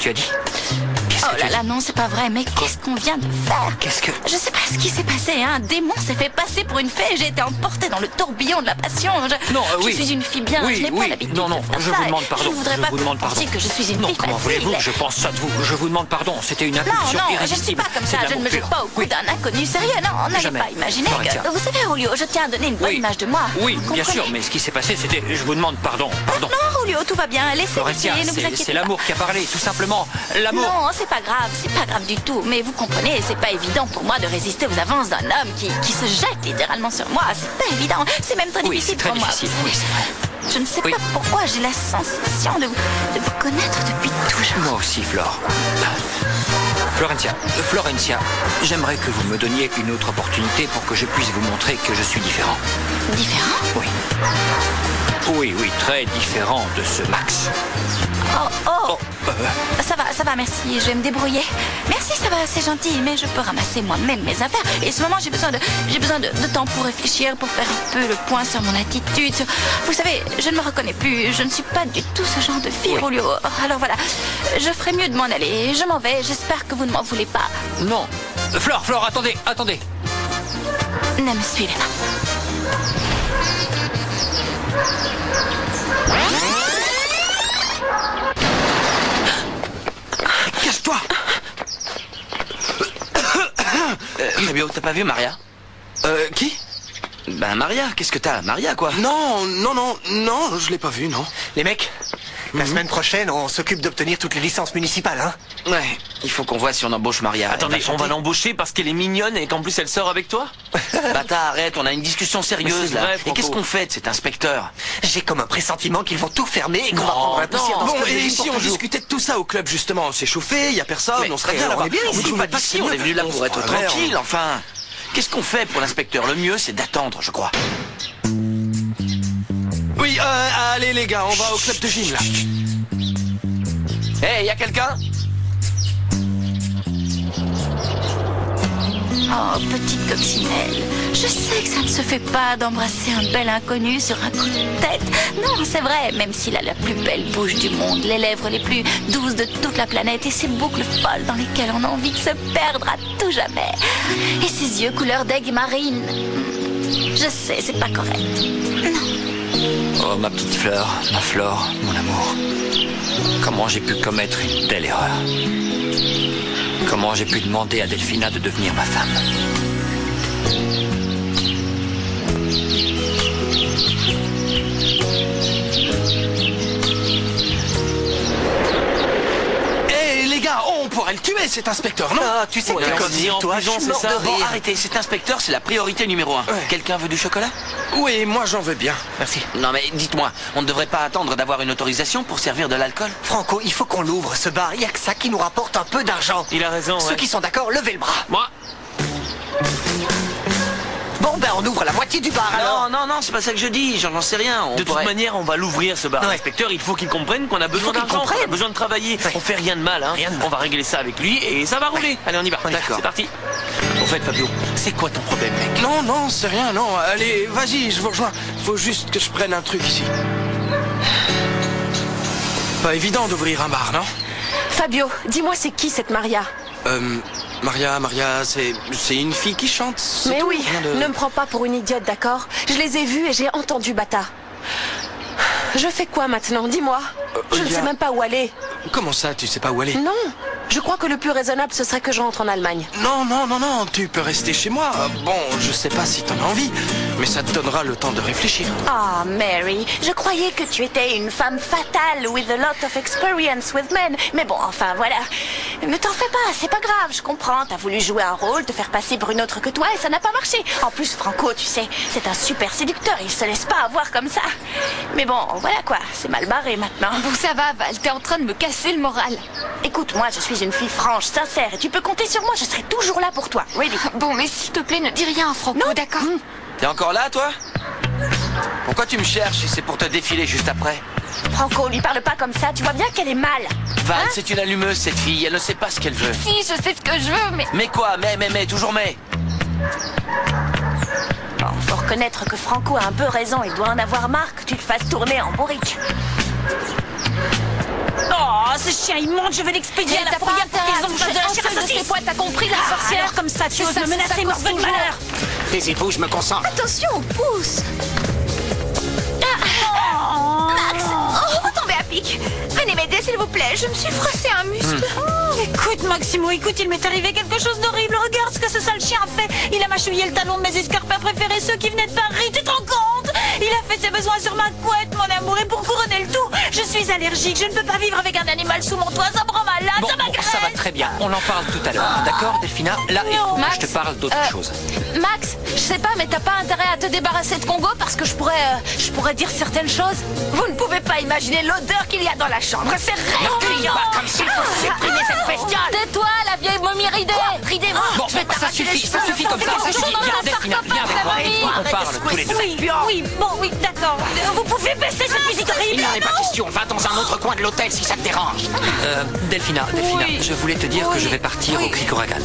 tu as dit? Oh là là, non, c'est pas vrai, mais qu'est-ce qu'on vient de faire? Qu'est-ce que... Je sais pas ce qui s'est passé, hein. Un démon s'est fait passer pour une fée et j'ai été emportée dans le tourbillon de la passion. Non, je suis une fille bien, je n'ai pas l'habitude non, de faire je ça. vous demande pardon. Je voudrais pas que vous pensiez que je suis une Non, fille comment facile. voulez-vous que je pense ça de vous? Je vous demande pardon, c'était une impulsion Non, je ne suis irrésistible. pas comme C'est ça, de je ne me l'amour jette pur. pas au cou Oui. d'un inconnu sérieux, non, n'allez Jamais. pas imaginer Florentia. que... Vous savez, Julio, je tiens à donner une bonne image de moi. Oui, Vous bien sûr, comprenez? mais ce qui s'est passé, c'était... Je vous demande pardon, pardon. Non, Julio, tout va bien, laissez Florentia, passer, ne vous inquiétez c'est pas. l'amour qui a parlé, tout simplement. L'amour. Non, c'est pas grave du tout. Mais vous comprenez, c'est pas évident pour moi de résister aux avances d'un homme qui se jette littéralement sur moi. C'est pas évident. C'est même très Oui, difficile c'est très pour moi. difficile. Oui, c'est vrai. Je ne sais Oui. pas pourquoi j'ai la sensation de vous connaître depuis toujours. Moi aussi, Flore. Florentia, j'aimerais que vous me donniez une autre opportunité pour que je puisse vous montrer que je suis différent. Différent? Oui. Oui, très différent de ce Max. Oh. Ça va, merci. Je vais me débrouiller. Merci, ça va, c'est gentil, mais je peux ramasser moi-même mes affaires. Et en ce moment, j'ai besoin de temps pour réfléchir, pour faire un peu le point sur mon attitude. Vous savez, je ne me reconnais plus. Je ne suis pas du tout ce genre de fille, Oui. Julio. Alors voilà, je ferais mieux de m'en aller. Je m'en vais. J'espère que vous ne m'en voulez pas. Non. Flore, attendez. Ne me suivez pas. Cache-toi. Fabio, t'as pas vu Maria? Qui? Ben Maria, qu'est-ce que t'as? Maria, quoi? Non, je l'ai pas vu, non. Les mecs, la semaine prochaine, on s'occupe d'obtenir toutes les licences municipales, hein. Ouais, il faut qu'on voit si on embauche Maria. Attendez, Elle va on va chanter. l'embaucher parce qu'elle est mignonne et qu'en plus elle sort avec toi? Bata, arrête, on a une discussion Mais sérieuse c'est là. vrai, Et Franco. qu'est-ce qu'on fait de cet inspecteur? J'ai comme un pressentiment qu'ils vont tout fermer et qu'on Non, va prendre la poussière non. dans ce Bon, que j'ai et dit si pour on toujours. discutait de tout ça au club, justement? On s'est chauffé, y a personne, Mais on serait bien là-bas. on est bien On ici. dit Vous pas dites pas d'ici, que on c'est est venu là mieux, pour on être se prend un verre. tranquille, enfin. Qu'est-ce qu'on fait pour l'inspecteur? Le mieux, c'est d'attendre, je crois. Oui, allez les gars, on va au club de gym là. Hé, y a quelqu'un? Oh, petite coccinelle. Je sais que ça ne se fait pas d'embrasser un bel inconnu sur un coup de tête. Non, c'est vrai, même s'il a la plus belle bouche du monde, les lèvres les plus douces de toute la planète et ses boucles folles dans lesquelles on a envie de se perdre à tout jamais. Et ses yeux couleur d'aigle marine. Je sais, c'est pas correct. Oh, ma petite fleur, ma Flore, mon amour. Comment j'ai pu commettre une telle erreur? Comment j'ai pu demander à Delphina de devenir ma femme? Hé les gars, on pourrait le tuer cet inspecteur, non? Ah, tu sais Ouais, que on comme dit en toi, prison, je suis c'est mort ça. de Bon, rire. arrêtez, cet inspecteur, c'est la priorité numéro 1. Ouais. Quelqu'un veut du chocolat? Oui, moi j'en veux bien. Merci. Non mais dites-moi, on ne devrait pas attendre d'avoir une autorisation pour servir de l'alcool? Franco, il faut qu'on l'ouvre, ce bar. Il y a que ça qui nous rapporte un peu d'argent. Il a raison, Ceux ouais. qui sont d'accord, levez le bras. Moi? Bon, ben on ouvre la moitié du bar alors. Non, c'est pas ça que je dis, j'en sais rien. On De pourrait- toute manière, on va l'ouvrir ce bar. Ouais. L'inspecteur, il faut qu'il comprenne qu'on a besoin qu'il d'argent, qu'on a comprenne. besoin de travailler. Ouais. On fait rien de mal, hein. Rien de mal. On va régler ça avec lui et ça va rouler. Allez, on y va. On y va. C'est parti. En fait, Fabio, c'est quoi ton problème, mec? Non, c'est rien, non. Allez, vas-y, je vous rejoins. Faut juste que je prenne un truc ici. Pas évident d'ouvrir un bar, non? Fabio, dis-moi c'est qui cette Maria? Maria, c'est une fille qui chante. c'est Mais tout, oui, rien de- ne me prends pas pour une idiote, d'accord? Je les ai vus et j'ai entendu Bata. Je fais quoi maintenant? Dis-moi. Je ne il y a- sais même pas où aller. Comment ça, tu sais pas où aller? Non, je crois que le plus raisonnable ce serait que je rentre en Allemagne. Non, tu peux rester chez moi. Bon, je sais pas si t'en as envie, mais ça te donnera le temps de réfléchir. Ah, Mary, je croyais que tu étais une femme fatale with a lot of experience with men. Mais bon, enfin, voilà. Ne t'en fais pas, c'est pas grave, je comprends. T'as voulu jouer un rôle, te faire passer pour une autre que toi et ça n'a pas marché. En plus, Franco, tu sais, c'est un super séducteur, il se laisse pas avoir comme ça. Mais bon, voilà quoi, c'est mal barré maintenant. Bon, ça va, Val, t'es en train de me casser le moral. Écoute, moi, je suis une fille franche, sincère, et tu peux compter sur moi, je serai toujours là pour toi. Ready? Bon, mais s'il te plaît, ne dis rien à Franco, Non. d'accord? T'es encore là, toi? Pourquoi tu me cherches si c'est pour te défiler juste après? Franco, lui parle pas comme ça, tu vois bien qu'elle est mal. Val, Hein? c'est une allumeuse, cette fille, elle ne sait pas ce qu'elle veut. Si, je sais ce que je veux, mais... Mais quoi? Mais, toujours mais. Bon, faut reconnaître que Franco a un peu raison, il doit en avoir marre que tu le fasses tourner en bourrique. Oh Oh, ce chien immonde, je vais l'expédier à la fourrière pour qu'ils en fassent de la chair à saucisse. T'as compris la sorcière? Alors comme ça, tu oses me menacer, morveux de malheur. Taisez vous, je me concentre. Attention aux pouces. Max, vous tombez à pic. Venez m'aider s'il vous plaît, je me suis froissé un muscle. Écoute, Maximo, écoute, il m'est arrivé quelque chose d'horrible. Regarde ce que ce sale chien a fait. Il a mâchouillé le talon de mes escarpins préférés, ceux qui venaient de Paris. Tu te rends compte? Il a fait ses besoins sur ma couette, mon amour. Et pour couronner le tout, je suis allergique. Je ne peux pas vivre avec un animal sous mon toit. Ça me rend malade, ça m'agresse. Ça va très bien. On en parle tout à l'heure. D'accord, Delphina? Là, il faut que je te parle d'autre chose. Max, je sais pas, mais t'as pas intérêt à te débarrasser de Congo parce que je pourrais dire certaines choses. Vous ne pouvez pas imaginer l'odeur qu'il y a dans la chambre. C'est répugnant. Comme s'il faut supprimer cette bestiole. Tais-toi, la vieille momie ridée. Ridez-moi. Bon, ça suffit comme ça. Ça suffit. Viens, Delphina, viens avec moi. On parle tous les deux. Oui, d'accord. Vous pouvez baisser cette musique horrible? Il n'en est pas question. Va dans un autre coin de l'hôtel si ça te dérange. Delphina, je voulais te dire que je vais partir au Krikoragan.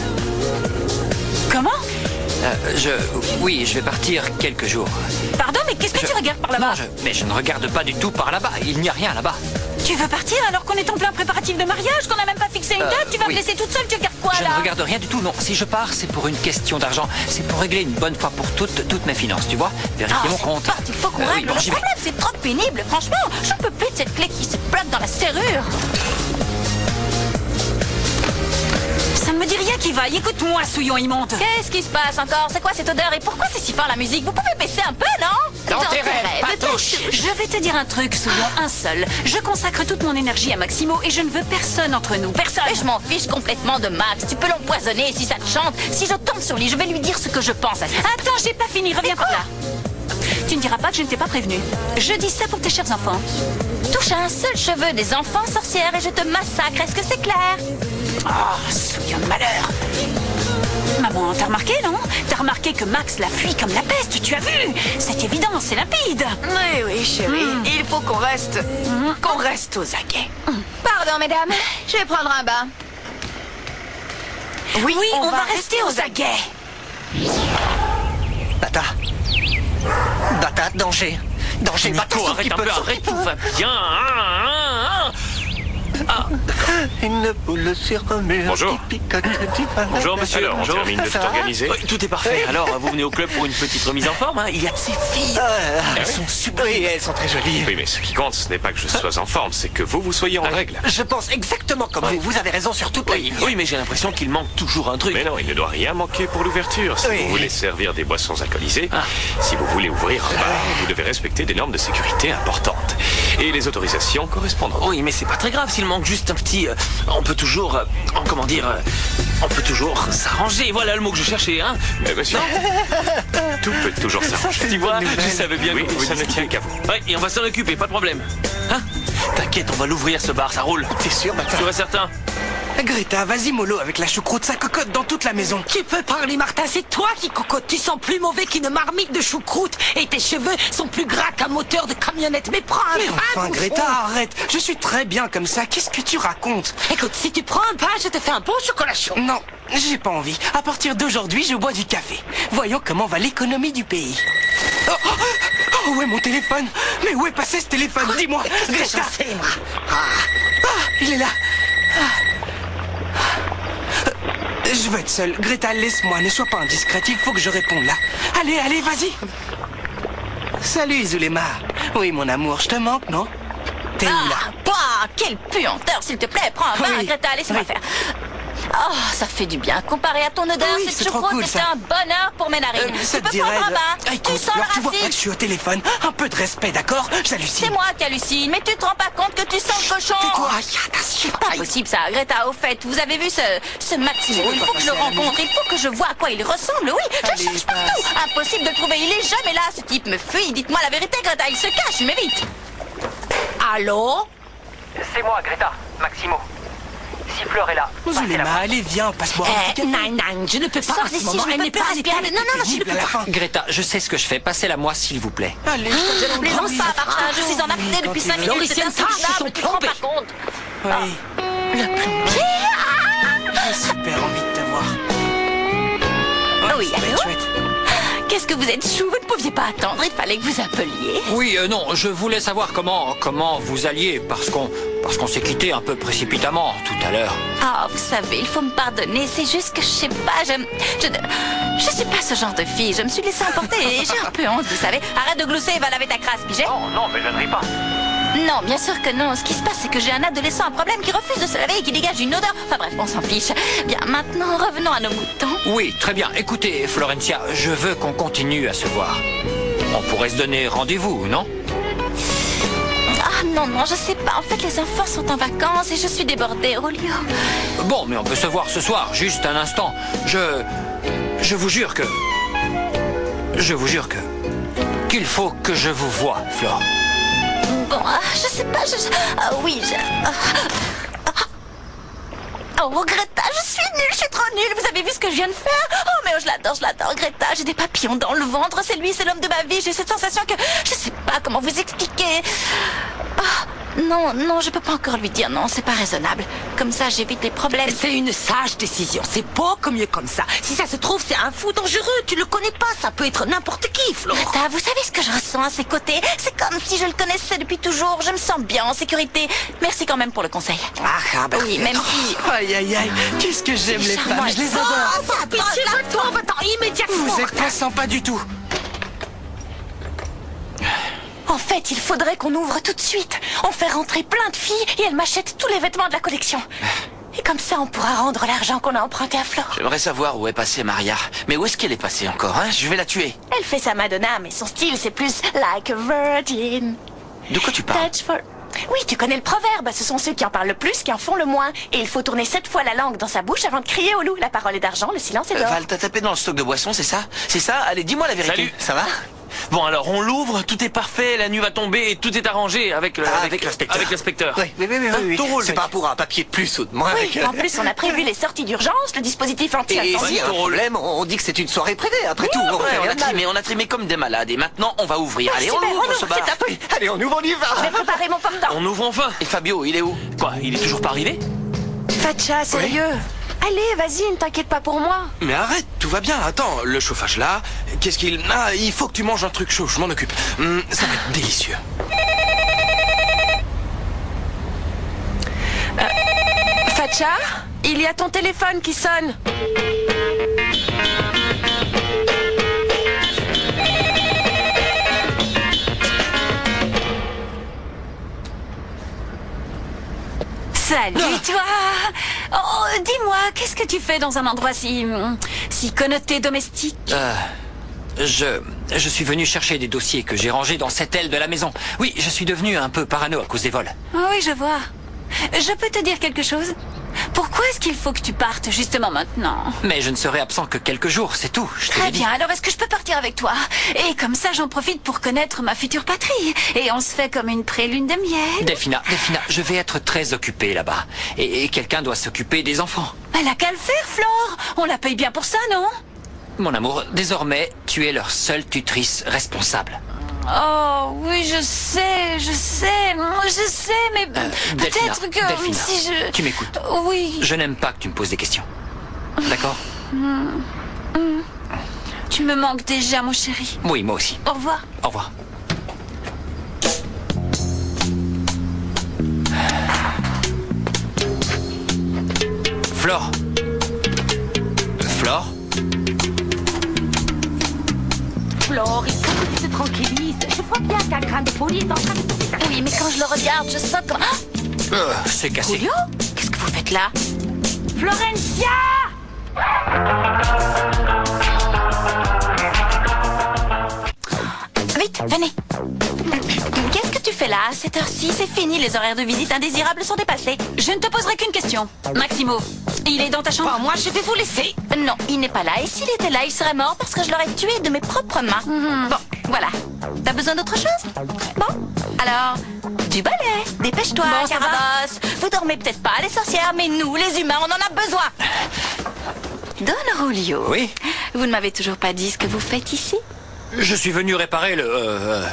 Comment? Oui, je vais partir quelques jours. Pardon, mais qu'est-ce que tu regardes par là-bas? Mais je ne regarde pas du tout par là-bas. Il n'y a rien là-bas. Tu veux partir alors qu'on est en plein préparatif de mariage, qu'on n'a même pas fixé une date? Tu vas me laisser toute seule, tu regardes quoi là? Je ne regarde rien du tout, non. Si je pars, c'est pour une question d'argent. C'est pour régler une bonne fois pour toutes mes finances, tu vois. Vérifier mon compte. Il faut qu'on règle. Le problème, c'est trop pénible. Franchement, j'en peux plus de cette clé qui se bloque dans la serrure. Ça ne me dit rien qui vaille. Écoute-moi, souillon immonde. Qu'est-ce qui se passe encore? C'est quoi cette odeur? Et pourquoi c'est si fort la musique? Vous pouvez baisser un peu, non? Dans tes rêves, pas touche. Je vais te dire un truc, souillon, un seul. Je consacre toute mon énergie à Maximo et je ne veux personne entre nous. Personne. Mais je m'en fiche complètement de Max. Tu peux l'empoisonner si ça te chante. Si je tombe sur lui, je vais lui dire ce que je pense à ça. Attends, j'ai pas fini. Reviens par là. Tu ne diras pas que je ne t'ai pas prévenu. Je dis ça pour tes chers enfants. Touche à un seul cheveu des enfants sorcières et je te massacre. Est-ce que c'est clair? Oh, souillon de malheur. Maman, t'as remarqué, non? T'as remarqué que Max la fuit comme la peste, tu as vu? C'est évident, c'est limpide. Oui, chérie. Il faut qu'on reste aux aguets. Pardon, mesdames. Je vais prendre un bain. Oui, on va rester aux aguets. Bata, danger. Danger, Bata, Nico, arrête un peu, arrête, tout va bien. Ah, Une boule sur un mur. Bonjour. Qui picote du ballon. Bonjour monsieur, alors on termine de tout organiser. oui, tout est parfait. Alors, vous venez au club pour une petite remise en forme, hein? Il y a de ces filles. Elles sont sublimes. Oui, elles sont très jolies. Oui, mais ce qui compte, ce n'est pas que je sois en forme, c'est que vous soyez en règle. Je pense exactement comme vous. Vous avez raison sur toute la ligne. Oui, mais j'ai l'impression qu'il manque toujours un truc. Mais non, il ne doit rien manquer pour l'ouverture. Si vous voulez servir des boissons alcoolisées, si vous voulez ouvrir un bar, vous devez respecter des normes de sécurité importantes. Et les autorisations correspondent. Oui, mais c'est pas très grave s'il manque juste un petit... on peut toujours... on peut toujours s'arranger. Voilà le mot que je cherchais, hein. Mais monsieur, tout peut toujours s'arranger. Tu vois, je savais bien Oui, que vous ça ne tient qu'à vous. Ouais, et on va s'en occuper, pas de problème. Hein? T'inquiète, on va l'ouvrir ce bar, ça roule. T'es sûr, Bata? Sûr et certain. Greta, vas-y mollo avec la choucroute, ça cocotte dans toute la maison. Tu peux parler, Martin, c'est toi qui cocotte. Tu sens plus mauvais qu'une marmite de choucroute. Et tes cheveux sont plus gras qu'un moteur de camionnette. Mais prends un Mais pain, enfin, bouffon. Greta, arrête. Je suis très bien comme ça. Qu'est-ce que tu racontes? Écoute, si tu prends un pain, je te fais un bon chocolat chaud. Non, j'ai pas envie. À partir d'aujourd'hui, je bois du café. Voyons comment va l'économie du pays. Oh, où est mon téléphone? Mais où est passé ce téléphone? Dis-moi, Greta. Il est là. Je veux être seule. Greta, laisse-moi. Ne sois pas indiscrète. Il faut que je réponde là. Allez, vas-y. Salut, Zulema. Oui, mon amour, je te manque, non? T'es où là? Bah, quelle puanteur, s'il te plaît. Prends un bain, Oui. Greta, laisse-moi Oui. faire. Oh, ça fait du bien. Comparé à ton odeur, Oui, cette c'est trop choucroute, cool, c'est ça. un bonheur pour mes narines. Ça Tu te peux dirait prendre un de... bain. Ah, écoute, Tu sens alors le tu vois pas racine. que je suis au téléphone. Un peu de respect, d'accord? J'hallucine. C'est moi qui hallucine, mais tu te rends pas compte que tu sens le cochon? Tais-toi. Pas possible ça, Greta. Au fait, vous avez vu ce Maximo? Il faut que je le rencontre, il faut que je vois à quoi il ressemble. Oui, je Allez, cherche partout. Impossible de le trouver, il est jamais là. Ce type me fuit. Dites-moi la vérité, Greta, il se cache, mais vite. Allô? C'est moi, Greta. Maximo. Siffleur est là. Zulema, allez, viens, passe-moi un petit café. Nine, je ne peux pas Sors en ce d'ici, moment. je ne Elle peux n'est plus pas respirer. Non, je ne Pénible peux à la pas. fin. Greta, je sais ce que je fais. Passez-la moi, s'il vous plaît. Allez, je t'en Plaisante prie. pas, Martin, je suis en apnée depuis 5 minutes. C'est Floricienne, tâche, ils sont insupportable, tu te rends plombés. pas compte. Oui, Le plombier. j'ai super envie de te voir. Oui, ça va allô? être chouette. qu'est-ce que vous êtes chou, vous ne pouviez pas attendre, il fallait que vous appeliez. Oui, non, je voulais savoir comment vous alliez, parce qu'on s'est quitté un peu précipitamment tout à l'heure. Ah, vous savez, il faut me pardonner, c'est juste que je sais pas, je suis pas ce genre de fille, je me suis laissée emporter et j'ai un peu honte, vous savez. Arrête de glousser et va laver ta crasse, pigé. Non, mais je ne ris pas. Non, bien sûr que non. Ce qui se passe, c'est que j'ai un adolescent à problème qui refuse de se laver et qui dégage une odeur. Enfin bref, on s'en fiche. Bien, maintenant, revenons à nos moutons. Oui, très bien. Écoutez, Florencia, je veux qu'on continue à se voir. On pourrait se donner rendez-vous, non? Ah non, je sais pas. En fait, les enfants sont en vacances et je suis débordée, Rolio. Bon, mais on peut se voir ce soir, juste un instant. Je vous jure que... qu'il faut que je vous voie, Flore. Bon, je sais pas, oui, Oh, Greta, je suis nulle, je suis trop nulle. Vous avez vu ce que je viens de faire? Oh, mais je l'adore, Greta. J'ai des papillons dans le ventre. C'est lui, c'est l'homme de ma vie. J'ai cette sensation que... Je sais pas comment vous expliquer. Non, je peux pas encore lui dire non, c'est pas raisonnable. Comme ça, j'évite les problèmes. C'est une sage décision, c'est beaucoup mieux comme ça. Si ça se trouve, c'est un fou dangereux, tu le connais pas, ça peut être n'importe qui, Flore. Greta, vous savez ce que je ressens à ses côtés? C'est comme si je le connaissais depuis toujours, je me sens bien en sécurité. Merci quand même pour le conseil. Bah, oui, même si... Aïe, qu'est-ce que j'aime les femmes, je les adore. Oh, pitié de toi, va-t'en immédiatement. Vous êtes pas sympa du tout. En fait, il faudrait qu'on ouvre tout de suite. On fait rentrer plein de filles et elles m'achètent tous les vêtements de la collection. Et comme ça, on pourra rendre l'argent qu'on a emprunté à Flore. J'aimerais savoir où est passée Maria. Mais où est-ce qu'elle est passée encore, hein? Je vais la tuer. Elle fait sa Madonna, mais son style, c'est plus like a virgin. De quoi tu parles? Touch for... Oui, tu connais le proverbe. Ce sont ceux qui en parlent le plus qui en font le moins. Et il faut tourner 7 fois la langue dans sa bouche avant de crier au loup. La parole est d'argent, le silence est d'or. Val, t'as tapé dans le stock de boissons, c'est ça? C'est ça? Allez, dis-moi la vérité. Salut. Ça va? Bon, alors on l'ouvre, tout est parfait, la nuit va tomber et tout est arrangé avec l'inspecteur. Avec l'inspecteur. Oui. Ton rôle, C'est mec. pas pour un papier de plus ou de moins. Oui, en plus, on a prévu les sorties d'urgence, le dispositif Et anti-incendie. s'il y a un problème, on dit que c'est une soirée privée, après tout. Ouais, on a trimé comme des malades et maintenant on va ouvrir. Allez, on super, ouvre ce bar. Allez, on ouvre, on y va. Je vais préparer mon portant. On ouvre enfin. Et Fabio, il est où? Quoi, il est toujours pas arrivé? Facha, sérieux. Allez, vas-y, ne t'inquiète pas pour moi. Mais arrête, tout va bien. Attends, le chauffage là. Qu'est-ce qu'il... Ah, il faut que tu manges un truc chaud, je m'en occupe. Ça va être délicieux. Facha, il y a ton téléphone qui sonne. Salut toi. Oh, dis-moi, qu'est-ce que tu fais dans un endroit si connoté domestique? Je suis venu chercher des dossiers que j'ai rangés dans cette aile de la maison. Oui, je suis devenu un peu parano à cause des vols. Oh oui, je vois. Je peux te dire quelque chose? Pourquoi est-ce qu'il faut que tu partes justement maintenant? Mais je ne serai absent que quelques jours, c'est tout, je te l'ai Très dit. bien, alors est-ce que je peux partir avec toi? Et comme ça, j'en profite pour connaître ma future patrie. Et on se fait comme une pré-lune de miel. Delphina, je vais être très occupé là-bas. Et quelqu'un doit s'occuper des enfants. Elle a qu'à le faire, Flore. On la paye bien pour ça, non? Mon amour, désormais, tu es leur seule tutrice responsable. Oh, oui, je sais, mais peut-être que Delphina, si je... tu m'écoutes. Oui. Je n'aime pas que tu me poses des questions. D'accord? Tu me manques déjà, mon chéri. Oui, moi aussi. Au revoir. Au revoir. Flore? Flore? Flore, il faut que tu te tranquillises. Je vois bien qu'un grain de folie est en train de te... Oui, mais quand je le regarde, je sens comme... Ah, c'est cassé. Julio, qu'est-ce que vous faites là? Florencia! Vite, venez. Qu'est-ce que tu fais là? À cette heure-ci, c'est fini, les horaires de visite indésirables sont dépassés. Je ne te poserai qu'une question. Maximo, il est dans ta chambre? Moi, je vais vous laisser. Non, il n'est pas là. Et s'il était là, il serait mort parce que je l'aurais tué de mes propres mains. Bon, voilà. T'as besoin d'autre chose? Bon, alors, du balai. Dépêche-toi, Bon, ça Carabosse. Vous dormez peut-être pas, les sorcières, mais nous, les humains, on en a besoin. Don Julio. Oui? Vous ne m'avez toujours pas dit ce que vous faites ici? Je suis venu réparer le...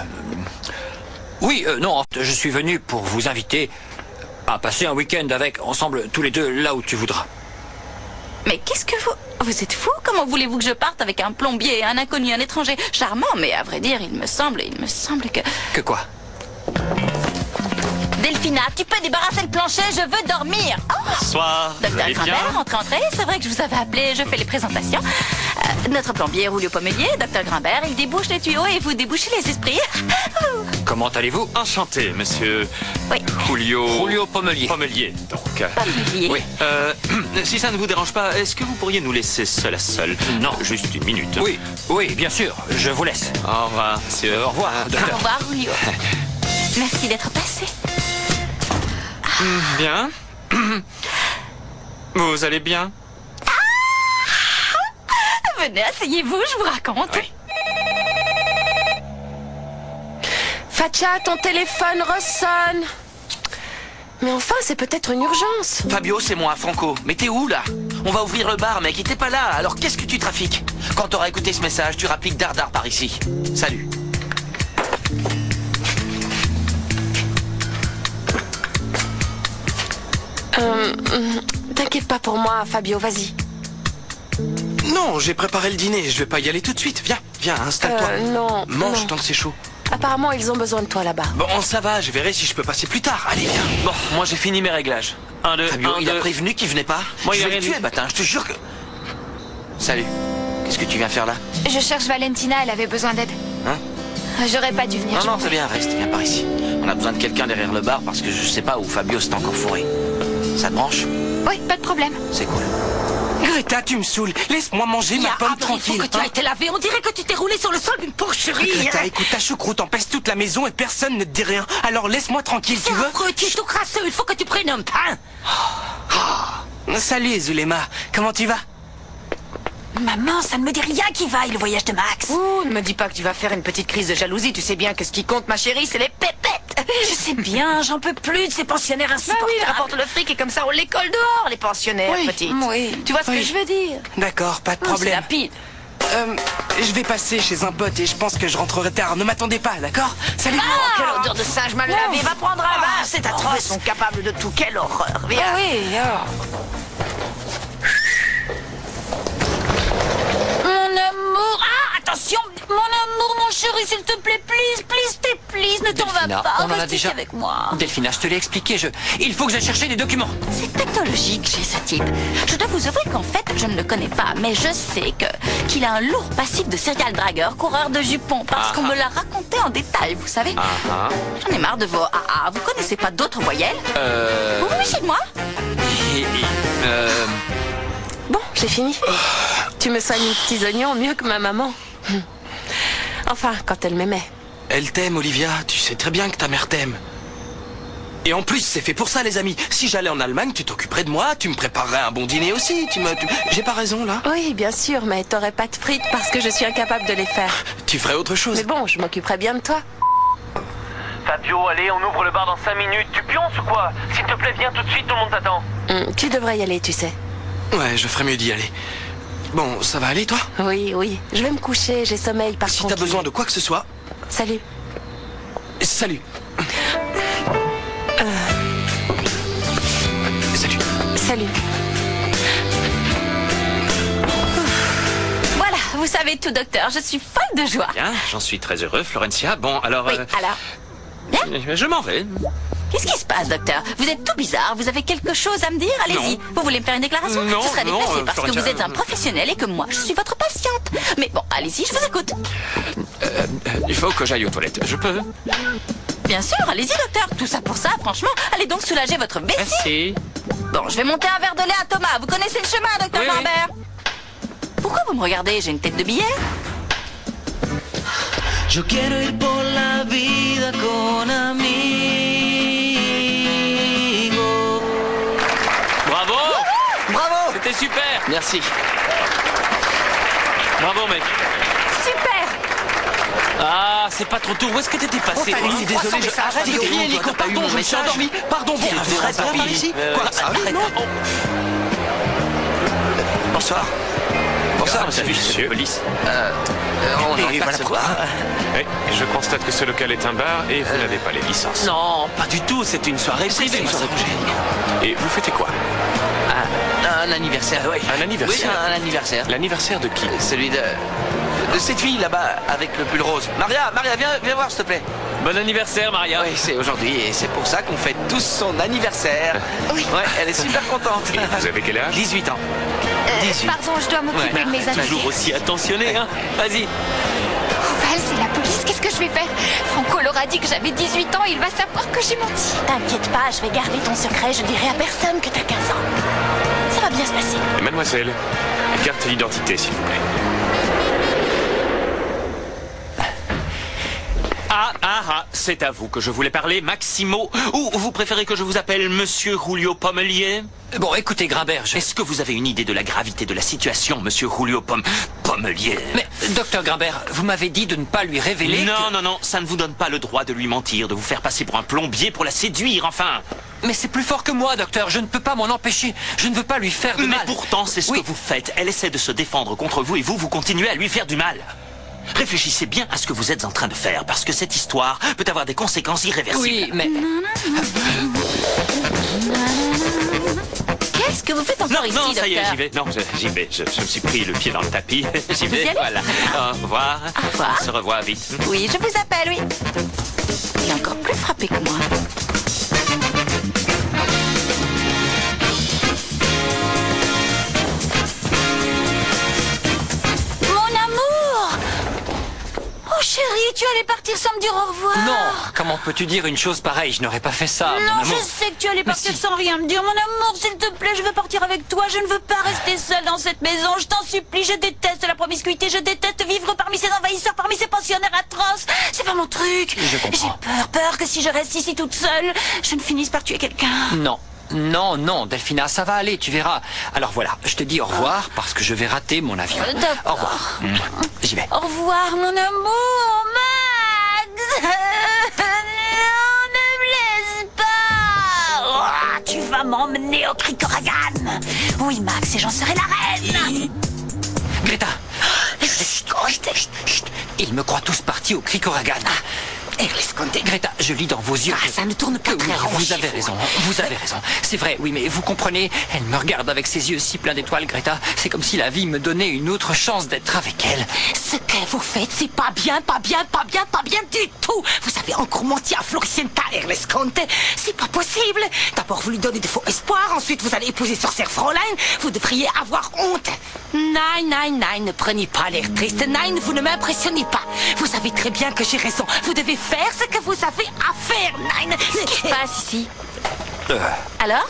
Oui, non, en fait, je suis venu pour vous inviter à passer un week-end ensemble, tous les deux, là où tu voudras. Mais qu'est-ce que vous... Vous êtes fou? Comment voulez-vous que je parte avec un plombier, un inconnu, un étranger? Charmant, mais à vrai dire, il me semble que... Que quoi? Delphina, tu peux débarrasser le plancher, je veux dormir. Bonsoir, vous Docteur allez bien? Grimbert, entrez. C'est vrai que je vous avais appelé, je fais les présentations. Notre plombier, Julio Pomelier, Docteur Grimbert, il débouche les tuyaux et vous débouchez les esprits. Comment allez-vous? Enchanté, monsieur. Oui. Julio Pomelier. Pomelier, donc. Pomelier. Oui. Si ça ne vous dérange pas, est-ce que vous pourriez nous laisser seul à seul? Non. Juste une minute. Oui, bien sûr, je vous laisse. Au revoir, monsieur. Au revoir, docteur. Au revoir, Julio. Merci d'être passé. Bien. Vous allez bien? Venez, asseyez-vous, je vous raconte. Oui. Fatia, ton téléphone ressonne. Mais enfin, c'est peut-être une urgence. Fabio, c'est moi, Franco. Mais t'es où, là? On va ouvrir le bar, mec, et t'es pas là. Alors qu'est-ce que tu trafiques? Quand t'auras écouté ce message, tu rappliques dardard par ici. Salut. T'inquiète pas pour moi, Fabio, vas-y. Non, j'ai préparé le dîner. Je vais pas y aller tout de suite. Viens, installe-toi. Non. Mange non. tant que c'est chaud. Apparemment, ils ont besoin de toi là-bas. Bon, ça va, je verrai si je peux passer plus tard. Allez, viens. Bon, moi j'ai fini mes réglages. Fabio, il a prévenu qu'il venait pas. Moi, il je a vais le rien tuer, dit. bâtin, je te jure que... Salut. Qu'est-ce que tu viens faire là? Je cherche Valentina, elle avait besoin d'aide. Hein? J'aurais pas dû venir. Non, c'est bien, reste, viens par ici. On a besoin de quelqu'un derrière le bar parce que je sais pas où Fabio s'est encore fourré. Ça te branche? Oui, pas de problème. C'est cool. Greta, tu me saoules. Laisse-moi manger ma pomme tranquille. Il faut que tu ailles te laver. On dirait que tu t'es roulé sur le sol d'une porcherie. Greta, écoute, ta choucroute empêche toute la maison et personne ne te dit rien. Alors laisse-moi tranquille, tu veux? Affreux, tu es tout crasseux. Il faut que tu prennes un pain. Salut, Zulema. Comment tu vas? Maman, ça ne me dit rien qui vaille le voyage de Max. Ouh, ne me dis pas que tu vas faire une petite crise de jalousie. Tu sais bien que ce qui compte, ma chérie, c'est les pépettes. Je sais bien, j'en peux plus de ces pensionnaires Bah insupportables. oui, ils rapportent le fric et comme ça on les colle dehors, les pensionnaires, petite. Oui. Tu vois ce que je veux dire? D'accord, pas de C'est problème. rapide. Je vais passer chez un pote et je pense que je rentrerai tard. Ne m'attendez pas, d'accord? Salut. Quelle odeur de singe mal lavé. Va prendre un bain. C'est atroce. Ils sont capables de tout. Quelle horreur. Viens. Ah oui, Mon amour. Ah, attention. Mon amour, mon chéri, s'il te plaît, please, ne t'en vas Delphina, pas. on en a Reste ici déjà... avec moi. Delphina, je te l'ai expliqué, il faut que j'aille chercher des documents. C'est pathologique chez ce type. Je dois vous avouer qu'en fait, je ne le connais pas, mais je sais qu'il a un lourd passif de serial dragueur, coureur de jupons, parce qu'on me l'a raconté en détail, vous savez. J'en ai marre de vos ah. Vous connaissez pas d'autres voyelles? Vous vous méfiez de moi? Bon, j'ai fini. Tu me soignes les petits oignons mieux que ma maman. Enfin, quand elle m'aimait. Elle t'aime, Olivia. Tu sais très bien que ta mère t'aime. Et en plus, c'est fait pour ça, les amis. Si j'allais en Allemagne, tu t'occuperais de moi, tu me préparerais un bon dîner aussi. J'ai pas raison, là? Oui, bien sûr, mais t'aurais pas de frites parce que je suis incapable de les faire. Tu ferais autre chose. Mais bon, je m'occuperais bien de toi. Fabio, allez, on ouvre le bar dans 5 minutes. Tu pionces ou quoi? S'il te plaît, viens tout de suite, tout le monde t'attend. Tu devrais y aller, tu sais. Ouais, je ferais mieux d'y aller. Bon, ça va aller, toi? Oui. Je vais me coucher, j'ai sommeil par Si contre. t'as besoin de quoi que ce soit... Salut. Salut. Salut. Voilà, vous savez tout, docteur. Je suis folle de joie. Bien, j'en suis très heureux, Florencia. Bon, alors... Oui, alors... Je m'en vais. Qu'est-ce qui se passe, docteur? Vous êtes tout bizarre. Vous avez quelque chose à me dire? Allez-y. Non. Vous voulez me faire une déclaration? Non, Ce serait non, déplacé parce que Florentia, vous êtes un professionnel et que moi, je suis votre patiente. Mais bon, allez-y, je vous écoute. Il faut que j'aille aux toilettes. Je peux? Bien sûr, allez-y, docteur. Tout ça pour ça, franchement. Allez donc soulager votre vessie. Merci. Bon, je vais monter un verre de lait à Thomas. Vous connaissez le chemin, docteur Oui. Lambert? Pourquoi vous me regardez? J'ai une tête de billet. Yo quiero ir por la vida con amigos. Bravo! Bravo! C'était super! Merci. Bravo, mec. Super! Ah, c'est pas trop tôt. Où est-ce que t'étais passé? Oh, Fanny, désolé, arrête de crier, Nico, pardon, je me suis endormi. Pardon, vous vrai rentrez par ici? Quoi? Ah oui, non? Bonsoir. Bonsoir, monsieur. Monsieur. Police. On est en voilà ce pourquoi. soir. Oui, je constate que ce local est un bar et vous n'avez pas les licences. Non, pas du tout. C'est une soirée privée. Et vous fêtez quoi? Un anniversaire, oui. Un anniversaire? Oui, un anniversaire. L'anniversaire de qui? Celui de cette fille là-bas avec le pull rose. Maria, viens voir s'il te plaît. Bon anniversaire, Maria. Oui, c'est aujourd'hui et c'est pour ça qu'on fête tous son anniversaire. Oui. Ouais, elle est super contente. Et vous avez quel âge? 18 ans. 18. Pardon, je dois m'occuper de mes affaires. Toujours aussi attentionné, hein. Vas-y. Oh, Val, c'est la police, qu'est-ce que je vais faire? Franco leur a dit que j'avais 18 ans, il va savoir que j'ai menti. T'inquiète pas, je vais garder ton secret, je dirai à personne que t'as 15 ans. Ça va bien se passer. Et mademoiselle, carte d'identité, s'il vous plaît. C'est à vous que je voulais parler, Maximo. Ou vous préférez que je vous appelle Monsieur Julio Pommelier? Bon, écoutez, Grimbert, Est-ce que vous avez une idée de la gravité de la situation, Monsieur Julio Pommelier? Mais, docteur Grimbert, vous m'avez dit de ne pas lui révéler Non, ça ne vous donne pas le droit de lui mentir, de vous faire passer pour un plombier pour la séduire, enfin. Mais c'est plus fort que moi, docteur, je ne peux pas m'en empêcher. Je ne veux pas lui faire de mal. Mais pourtant, c'est ce que vous faites. Elle essaie de se défendre contre vous et vous continuez à lui faire du mal. Réfléchissez bien à ce que vous êtes en train de faire, parce que cette histoire peut avoir des conséquences irréversibles. Oui, mais... Qu'est-ce que vous faites encore ici, Non, ça y est, docteur? j'y vais. Non, j'y vais. Je me suis pris le pied dans le tapis. J'y Vous y vais, allez? voilà. Au revoir. Au revoir. On se revoit vite. Oui, je vous appelle, oui. Il est encore plus frappé que moi. Mon amour! Oh chérie, tu allais partir sans me dire au revoir. Non, comment peux-tu dire une chose pareille? Je n'aurais pas fait ça, mon Non, amour. je sais que tu allais partir si. sans rien me dire. Mon amour, s'il te plaît, je veux partir avec toi. Je ne veux pas rester seule dans cette maison. Je t'en supplie, je déteste la promiscuité. Je déteste vivre parmi ces envahisseurs, parmi ces pensionnaires atroces. C'est pas mon truc. Je comprends. J'ai peur que si je reste ici toute seule, je ne finisse par tuer quelqu'un. Non, Delphina, ça va aller, tu verras. Alors voilà, je te dis au revoir parce que je vais rater mon avion. D'accord. Au revoir. J'y vais. Au revoir, mon amour, Max. Non, ne me laisse pas. Oh, tu vas m'emmener au Krikoragan. Oui, Max, et j'en serai la reine. Greta. Chut. Ils me croient tous partis au Krikoragan. Greta, je lis dans vos yeux. Ça ne tourne pas très rond. Vous avez raison, C'est vrai, oui, mais vous comprenez, elle me regarde avec ses yeux si pleins d'étoiles, Greta. C'est comme si la vie me donnait une autre chance d'être avec elle. Ce que vous faites, c'est pas bien du tout. Vous avez encore menti à Floricienta Erlesconte. C'est pas possible. D'abord, vous lui donnez de faux espoirs. Ensuite, vous allez épouser Sorcière Fräulein. Vous devriez avoir honte. Nein, ne prenez pas l'air triste. Nein, vous ne m'impressionnez pas. Vous savez très bien que j'ai raison. Vous devez faire ce que vous avez à faire, Nein. Qu'est-ce qui se passe ici? Alors?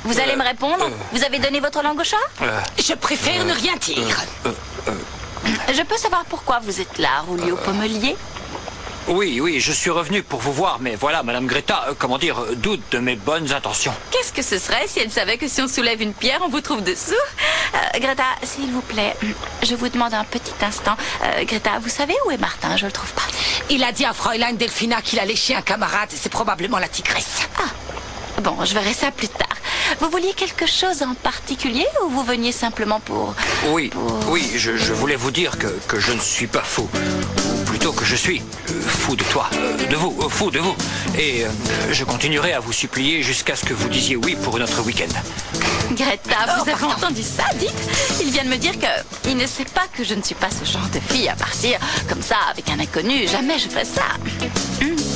Vous allez me répondre? Vous avez donné votre langue au chat? Je préfère ne rien dire. Je peux savoir pourquoi vous êtes là, Julio Pommelier? Oui, je suis revenu pour vous voir, mais voilà, Madame Greta, doute de mes bonnes intentions. Qu'est-ce que ce serait si elle savait que si on soulève une pierre, on vous trouve dessous? Greta, s'il vous plaît, je vous demande un petit instant. Greta, vous savez où est Martin? Je le trouve pas. Il a dit à Fräulein Delphina qu'il a léché un camarade. C'est probablement la tigresse. Ah, bon, je verrai ça plus tard. Vous vouliez quelque chose en particulier ou vous veniez simplement pour... Oui, je voulais vous dire que je ne suis pas fou. Plutôt que je suis fou de toi, fou de vous. Et je continuerai à vous supplier jusqu'à ce que vous disiez oui pour notre week-end. Greta, vous avez entendu ça? Dites, il vient de me dire qu'il ne sait pas que je ne suis pas ce genre de fille à partir comme ça avec un inconnu. Jamais je ferai ça.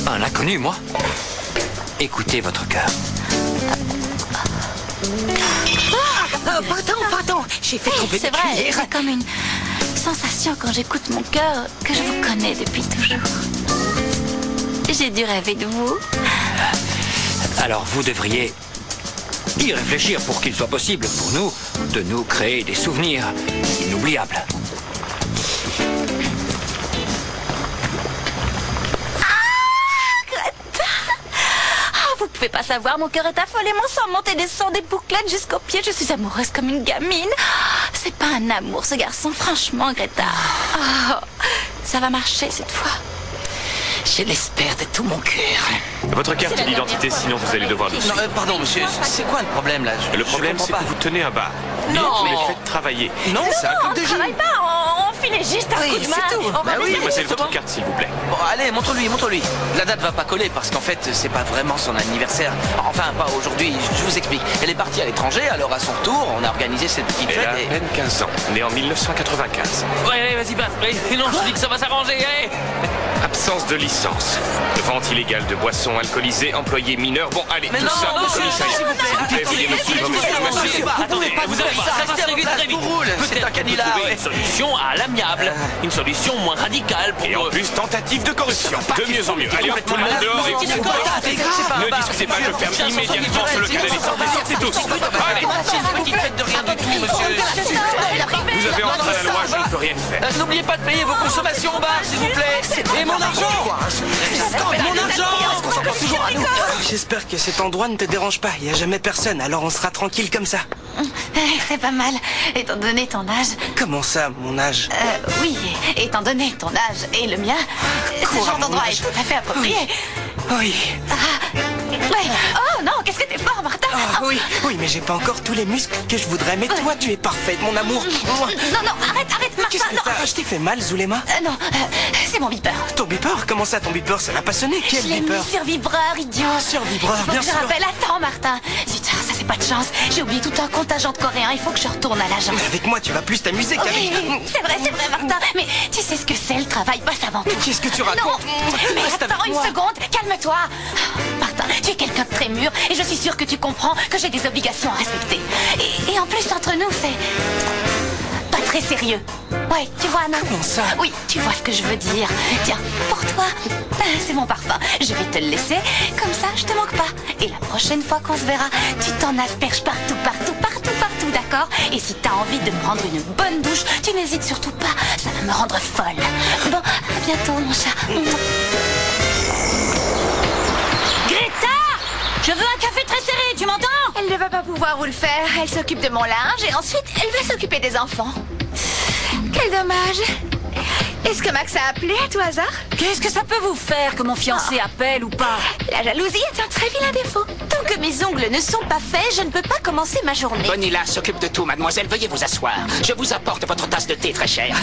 Un inconnu, moi? Écoutez votre cœur. Pardon, j'ai fait tomber C'est une vrai, cuillère. c'est comme une sensation quand j'écoute mon cœur que je vous connais depuis toujours. J'ai dû rêver de vous. Alors vous devriez y réfléchir pour qu'il soit possible pour nous de nous créer des souvenirs inoubliables. Vous pouvez pas savoir, mon cœur est affolément sans monter des sons, des bouclettes jusqu'aux pieds. Je suis amoureuse comme une gamine. C'est pas un amour, ce garçon, franchement, Greta. Oh, ça va marcher cette fois. Je l'espère de tout mon cœur. Votre carte C'est la d'identité, dernière sinon vous allez devoir le Non, suivre. pardon, monsieur, c'est quoi le problème là? Le problème, c'est que vous tenez un bar. Non. Vous les faites travailler. Non, c'est un On club de ne gym. travaille pas, on filez juste un coup de main. c'est tout. On va Bah oui, Mademoiselle, votre carte, s'il vous plaît. Bon, allez, montre-lui, montre-lui. La date va pas coller parce qu'en fait, c'est pas vraiment son anniversaire. Enfin, pas aujourd'hui, je vous explique. Elle est partie à l'étranger, alors à son retour, on a organisé cette petite Elle fête a à peine 15 ans, née en 1995. Ouais, vas-y, passe. Non, je dis que ça va s'arranger, allez. Absence de licence. Vente illégale de boissons alcoolisées, employés mineurs. Bon, allez, Mais tout non, ça non, au commissariat. s'il vous plaît. S'il vous plaît, veuillez me suivre, monsieur. Attendez, vous allez voir, ça va se régler très vite. C'est un canular. Trouver une solution à l'amiable, une solution moins radicale pour Et en plus, tentative de corruption. De mieux en mieux. Allez, tout le monde dehors et ne discutez pas, je ferme immédiatement ce local et sortez, sortez tous. Allez, C'est une petite fête de rien du tout, monsieur. vous avez enfreint la loi, je ne peux rien faire. N'oubliez pas de payer vos consommations au bar, s'il vous plaît. Et mon argent. Mon argent. Toujours à nous. J'espère que cet endroit ne te dérange pas. Il n'y a jamais personne, alors on sera tranquille comme ça. C'est pas mal, étant donné ton âge. Comment ça, mon âge? Oui, étant donné ton âge et le mien, ce genre d'endroit est tout à fait approprié. Oui. Ouais. Oh non, qu'est-ce que t'es fort, Martin. Oui, mais j'ai pas encore tous les muscles que je voudrais. Mais toi, tu es parfaite, mon amour. Non, arrête, Martin. Qu'est-ce que t'as? Je t'ai fait mal, Zulema? Non, c'est mon beeper. Ton beeper? Comment ça, ton beeper? Ça l'a pas sonné. Quel Je l'ai beeper? mis sur vibreur, idiot. Sur vibreur, Faut bien que sûr. je rappelle, attends, Martin. Zut, ça c'est pas de chance. J'ai oublié tout un contingent de Coréens. Il faut que je retourne à l'agence. Mais avec moi, tu vas plus t'amuser qu'avec... Oui, c'est vrai, Martin. Mais tu sais ce que c'est, le travail passe avant tout. Mais qu'est-ce que tu racontes? Non, mais Reste attends avec une moi. seconde, calme-toi. Martin, tu es quelqu'un de très mûr et je suis sûre que tu comprends que j'ai des obligations à respecter. Et en plus, entre nous, c'est pas très sérieux. Ouais, tu vois, non? Comment ça? Oui, tu vois ce que je veux dire. Tiens, pour toi, c'est mon parfum. Je vais te le laisser, comme ça, je te manque pas. Et la prochaine fois qu'on se verra, tu t'en asperges partout, d'accord? Et si t'as envie de prendre une bonne douche, tu n'hésites surtout pas. Ça va me rendre folle. Bon, à bientôt, mon chat. Greta! Je veux un café très serré, tu m'entends? Elle ne va pas pouvoir vous le faire. Elle s'occupe de mon linge et ensuite elle va s'occuper des enfants. Quel dommage. Est-ce que Max a appelé à tout hasard? Qu'est-ce que ça peut vous faire que mon fiancé appelle ou pas? La jalousie est un très vilain défaut. Tant que mes ongles ne sont pas faits, je ne peux pas commencer ma journée. Bonilla s'occupe de tout, mademoiselle. Veuillez vous asseoir. Je vous apporte votre tasse de thé, très chère.